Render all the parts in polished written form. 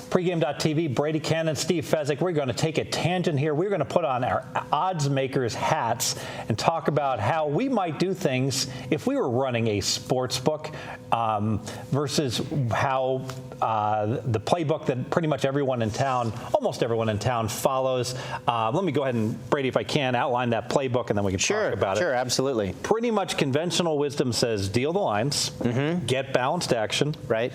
Pregame.tv, Brady, Kannon, Steve Fezzik. We're going to take a tangent here. We're going to put on our odds makers hats and talk about how we might do things if we were running a sports book versus how the playbook that pretty much everyone in town, almost everyone in town, follows. Let me go ahead and, Brady, if I can, outline that playbook and then we can talk about it. Sure, absolutely. Pretty much conventional wisdom says deal the lines, get balanced action. Right.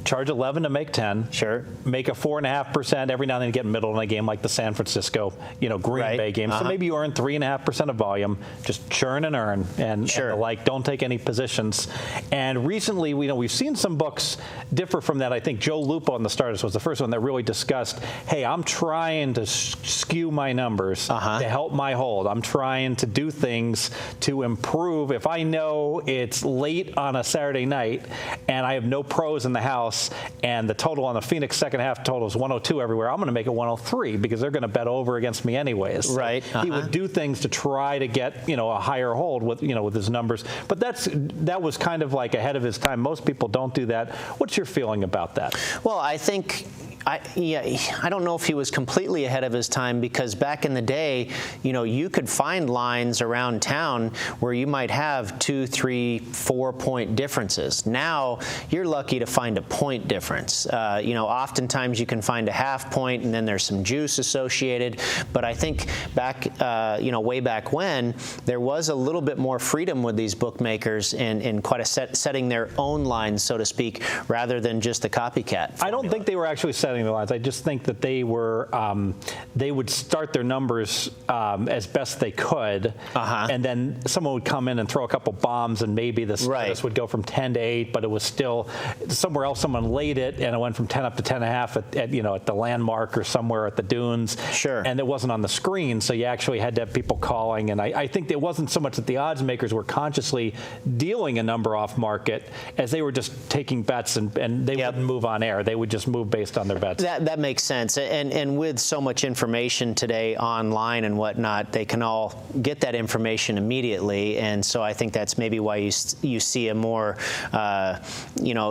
Charge 11 to make 10. Sure. Make a 4.5%. Every now and then you get middle in a game like the San Francisco, Green Bay game. So maybe you earn 3.5% of volume. Just churn and earn and the like. Don't take any positions. And recently, we've seen some books differ from that. I think Joe Lupo on the Starters was the first one that really discussed, hey, I'm trying to skew my numbers to help my hold. I'm trying to do things to improve. If I know it's late on a Saturday night and I have no pros in the house, and the total on the Phoenix second half total is 102 everywhere, I'm going to make it 103 because they're going to bet over against me anyways. So right. He would do things to try to get a higher hold with with his numbers. But that was kind of like ahead of his time. Most people don't do that. What's your feeling about that? Well, I think. I don't know if he was completely ahead of his time because back in the day, you could find lines around town where you might have 2, 3, 4 point differences. Now you're lucky to find a point difference. Oftentimes you can find a half point and then there's some juice associated. But I think back, way back when, there was a little bit more freedom with these bookmakers in quite setting their own lines, so to speak, rather than just the copycat formula. I don't think they were actually setting the lines. I just think that they would start their numbers as best they could, and then someone would come in and throw a couple bombs, and maybe this would go from 10 to 8, but it was still somewhere else. Someone laid it, and it went from 10 up to 10.5 at the Landmark or somewhere at the Dunes. Sure. And it wasn't on the screen, so you actually had to have people calling. And I think it wasn't so much that the odds makers were consciously dealing a number off market as they were just taking bets, and they wouldn't move on air. They would just move based on their bets. That makes sense. And with so much information today online and whatnot, they can all get that information immediately. And so I think that's maybe why you see a more,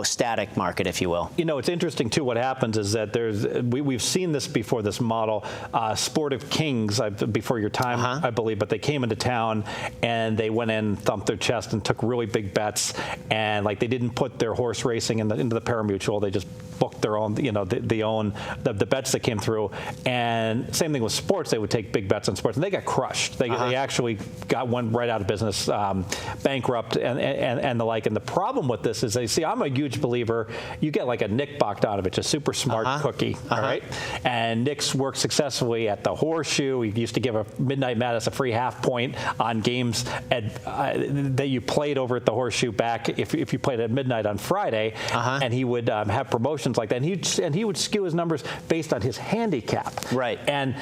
static market, if you will. It's interesting, too, what happens is that we've seen this before, this model, Sportive Kings, before your time, I believe, but they came into town and they went in, thumped their chest and took really big bets. And they didn't put their horse racing into the pari-mutuel. They just booked their own, the bets that came through. And same thing with sports. They would take big bets on sports, and they got crushed. They actually got one right out of business, bankrupt, and the like. And the problem with this is, I'm a huge believer. You get like a Nick Bogdanovich, a super smart cookie, all right? And Nick's worked successfully at the Horseshoe. He used to give a Midnight Madness a free half point on games that you played over at the Horseshoe back if you played at midnight on Friday. And he would have promotions like that. And he would skew his numbers based on his handicap. Right. And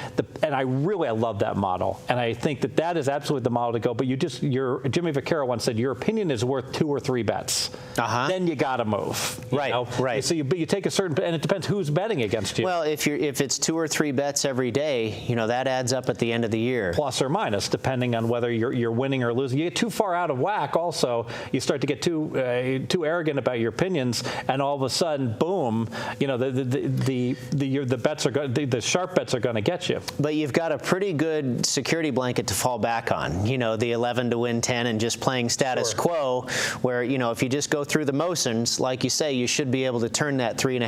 I love that model. And I think that is absolutely the model to go. But Jimmy Vaccaro once said, your opinion is worth 2 or 3 bets. Then you got to move. Right. So you take a certain, and it depends who's betting against you. Well, if it's 2 or 3 bets every day, that adds up at the end of the year. Plus or minus, depending on whether you're winning or losing. You get too far out of whack. Also, you start to get too arrogant about your opinions, and all of a sudden, boom, the bets are the sharp bets are going to get you. But you've got a pretty good security blanket to fall back on. The 11 to win 10 and just playing status quo, where if you just go through the motions, like you say, you should be able to turn that 3.5%,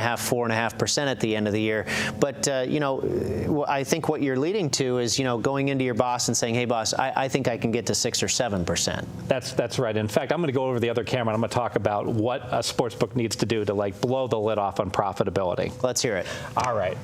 4.5% at the end of the year. But I think what you're leading to is going into your boss and saying, hey boss, I think I can get to 6 or 7%. That's right. In fact, I'm going to go over the other camera and I'm going to talk about what a sportsbook needs to do to blow the lid off on profitability. Let's hear it. All right.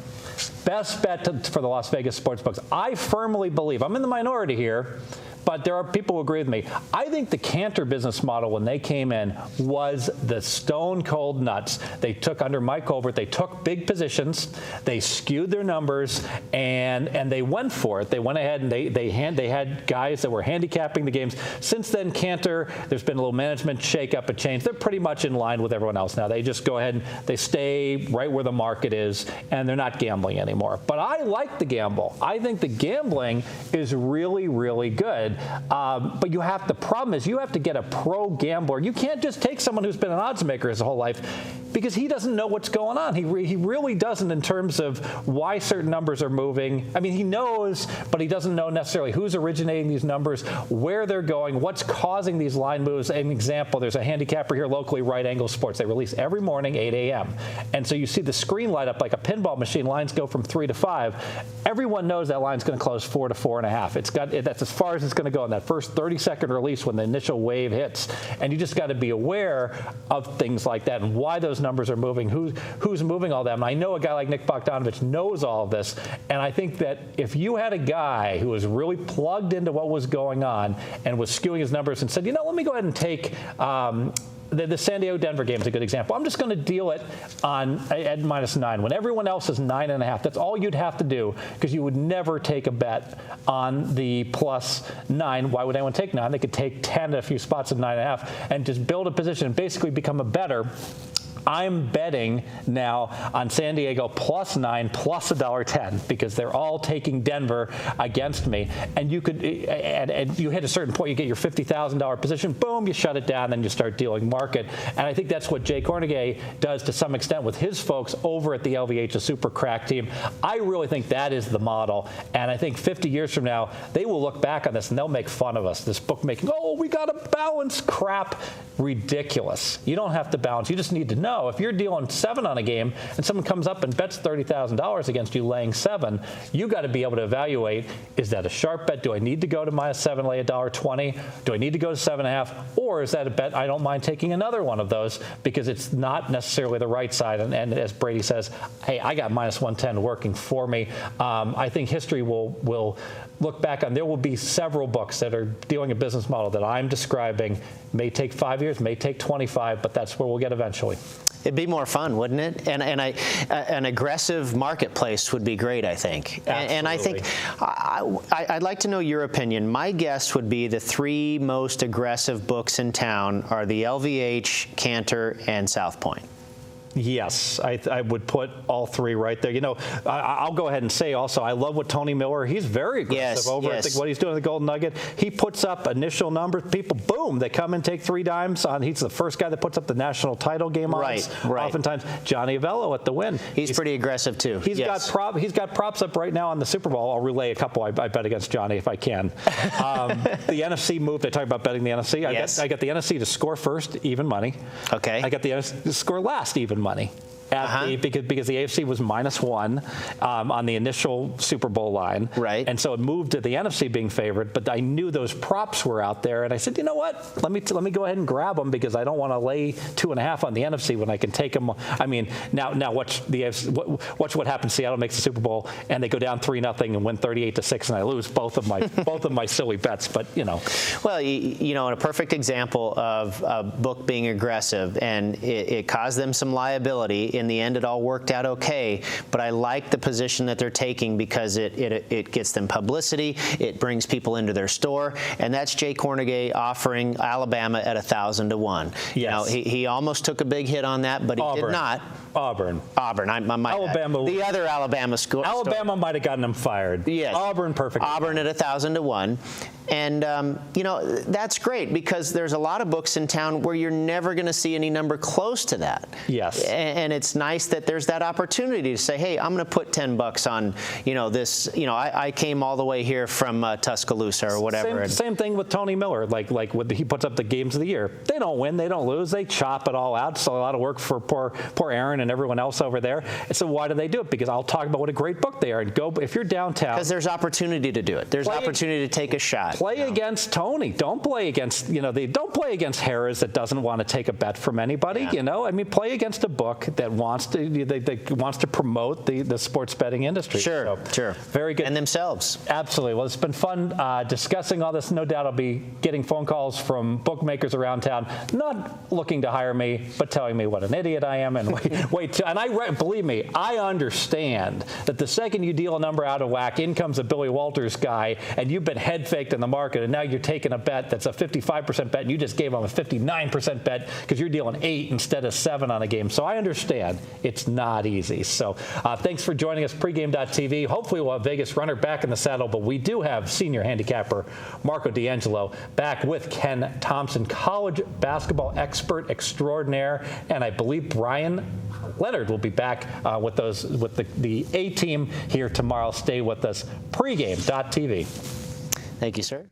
Best bet for the Las Vegas sportsbooks. I firmly believe, I'm in the minority here, but there are people who agree with me. I think the Cantor business model, when they came in, was the stone cold nuts. They took, under Mike Colbert, they took big positions, they skewed their numbers, and they went for it. They went ahead and they had guys that were handicapping the games. Since then, Cantor, there's been a little management shake-up, a change. They're pretty much in line with everyone else now. They just go ahead and they stay right where the market is, and they're not gambling anymore. But I like the gamble. I think the gambling is really, really good. did. But the problem is you have to get a pro gambler. You can't just take someone who's been an odds maker his whole life, because he doesn't know what's going on. He really doesn't in terms of why certain numbers are moving. I mean, he knows, but he doesn't know necessarily who's originating these numbers, where they're going, what's causing these line moves. An example, there's a handicapper here locally, Right Angle Sports. They release every morning, 8 a.m. And so you see the screen light up like a pinball machine. Lines go from 3 to 5. Everyone knows that line's going to close 4 to 4.5. That's as far as it's going to go in that first 30-second release when the initial wave hits. And you just got to be aware of things like that and why those numbers are moving, who's moving all them. And I know a guy like Nick Bogdanovich knows all of this. And I think that if you had a guy who was really plugged into what was going on and was skewing his numbers and said, let me go ahead and take the San Diego-Denver game is a good example. I'm just going to deal it at -9 when everyone else is 9.5. That's all you'd have to do, because you would never take a bet on the +9. Why would anyone take 9? They could take 10 at a few spots at 9.5 and just build a position and basically become a bettor. I'm betting now on San Diego +9 plus $1.10 because they're all taking Denver against me. And you could, and you hit a certain point, you get your $50,000 position, boom, you shut it down, then you start dealing market. And I think that's what Jay Kornegay does to some extent with his folks over at the LVH, a super crack team. I really think that is the model. And I think 50 years from now, they will look back on this and they'll make fun of us. This bookmaking, we got to balance crap. Ridiculous. You don't have to balance. You just need to know. If you're dealing 7 on a game and someone comes up and bets $30,000 against you laying 7, you got to be able to evaluate, is that a sharp bet? Do I need to go to -7, lay $1.20? Do I need to go to 7.5? Or is that a bet I don't mind taking another one of those because it's not necessarily the right side? And as Brady says, hey, I got -110 working for me. I think history will look back on. There will be several books that are dealing a business model that I'm describing. May take 5 years, may take 25, but that's where we'll get eventually. It'd be more fun, wouldn't it? And an aggressive marketplace would be great, I think. Absolutely. And I think I'd like to know your opinion. My guess would be the 3 most aggressive books in town are the LVH, Cantor, and South Point. Yes, I would put all 3 right there. I'll go ahead and say also, I love what Tony Miller, he's very aggressive I think what he's doing at the Golden Nugget. He puts up initial numbers. People, boom, they come and take 3 dimes on. He's the first guy that puts up the national title game odds. Right. Oftentimes, Johnny Avello at the win. He's pretty aggressive too. He's got props up right now on the Super Bowl. I'll relay a couple. I bet against Johnny if I can. The NFC moved. I talked about betting the NFC. Yes. I got the NFC to score first, even money. Okay. I got the NFC to score last, even money. Because the AFC was -1 on the initial Super Bowl line. Right. And so it moved to the NFC being favored, but I knew those props were out there, and I said, you know what? Let me go ahead and grab them because I don't want to lay 2.5 on the NFC when I can take them. I mean, now watch the AFC, watch what happens. Seattle makes the Super Bowl, and they go down 3-0 and win 38-6, and I lose both of my silly bets. But Well, a perfect example of a book being aggressive, and it caused them some liability. In the end, it all worked out okay, but I like the position that they're taking because it gets them publicity, it brings people into their store, and that's Jay Kornegay offering Alabama at 1,000 to 1. Yes. He almost took a big hit on that, but he did not. Auburn. Alabama. The other Alabama school. Alabama might have gotten him fired. Yes. Auburn, perfect. Auburn at 1,000 to 1. And, that's great because there's a lot of books in town where you're never going to see any number close to that. Yes. And it's nice that there's that opportunity to say, hey, I'm going to put $10 on, this. I came all the way here from Tuscaloosa or whatever. Same thing with Tony Miller. Like he puts up the games of the year. They don't win. They don't lose. They chop it all out. It's a lot of work for poor Aaron and everyone else over there. And so why do they do it? Because I'll talk about what a great book they are. And go if you're downtown. Because there's opportunity to do it. There's opportunity to take a shot. Play against Tony. Don't play against, don't play against Harris that doesn't want to take a bet from anybody, I mean, play against a book that wants to promote the sports betting industry. Sure. Very good. And themselves. Absolutely. Well, it's been fun discussing all this. No doubt I'll be getting phone calls from bookmakers around town, not looking to hire me, but telling me what an idiot I am. And believe me, I understand that the second you deal a number out of whack, in comes a Billy Walters guy, and you've been head faked in the the market, and now you're taking a bet that's a 55% bet, and you just gave them a 59% bet because you're dealing 8 instead of 7 on a game. So I understand it's not easy. So thanks for joining us, pregame.tv. Hopefully we'll have Vegas Runner back in the saddle, but we do have senior handicapper Marco D'Angelo back with Ken Thompson, college basketball expert extraordinaire, and I believe Brian Leonard will be back with the A team here tomorrow. Stay with us, pregame.tv. Thank you, sir.